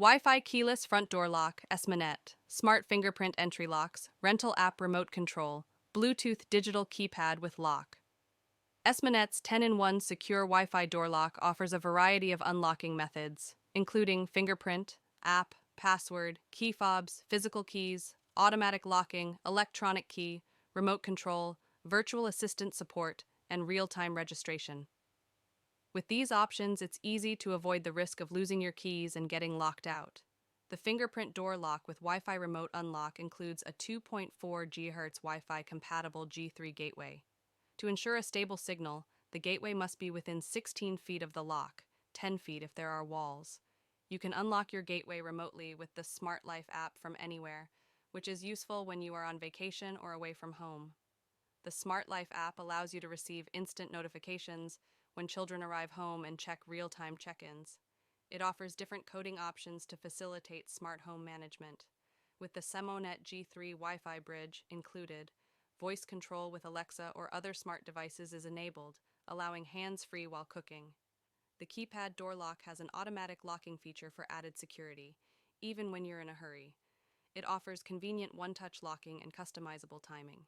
Wi-Fi keyless front door lock, SMONET, smart fingerprint entry locks, rental app remote control, Bluetooth digital keypad with lock. SMONET's 10-in-1 secure Wi-Fi door lock offers a variety of unlocking methods, including fingerprint, app, password, key fobs, physical keys, automatic locking, electronic key, remote control, virtual assistant support, and real-time registration. With these options, it's easy to avoid the risk of losing your keys and getting locked out. The fingerprint door lock with Wi-Fi remote unlock includes a 2.4 GHz Wi-Fi compatible G3 gateway. To ensure a stable signal, the gateway must be within 16 feet of the lock, 10 feet if there are walls. You can unlock your gateway remotely with the Smart Life app from anywhere, which is useful when you are on vacation or away from home. The Smart Life app allows you to receive instant notifications when children arrive home and check real-time check-ins. It offers different coding options to facilitate smart home management. With the SMONET G3 Wi-Fi bridge included, voice control with Alexa or other smart devices is enabled, allowing hands-free while cooking. The keypad door lock has an automatic locking feature for added security, even when you're in a hurry. It offers convenient one-touch locking and customizable timing.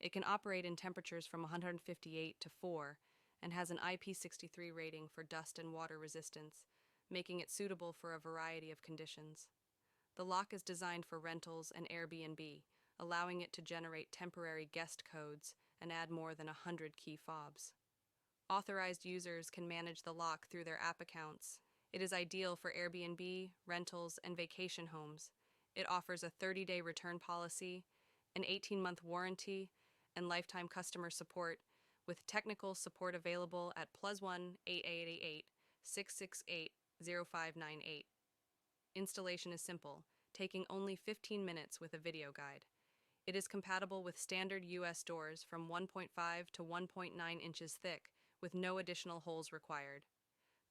It can operate in temperatures from 158 to 4 and has an IP63 rating for dust and water resistance, making it suitable for a variety of conditions. The lock is designed for rentals and Airbnb, allowing it to generate temporary guest codes and add more than 100 key fobs. Authorized users can manage the lock through their app accounts. It is ideal for Airbnb, rentals, and vacation homes. It offers a 30-day return policy, an 18-month warranty, and lifetime customer support, with technical support available at +1 8888 668 0598. Installation is simple, taking only 15 minutes with a video guide. It is compatible with standard US doors from 1.5 to 1.9 inches thick, with no additional holes required.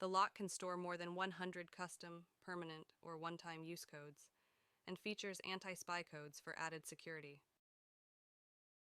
The lock can store more than 100 custom, permanent, or one-time use codes, and features anti-spy codes for added security.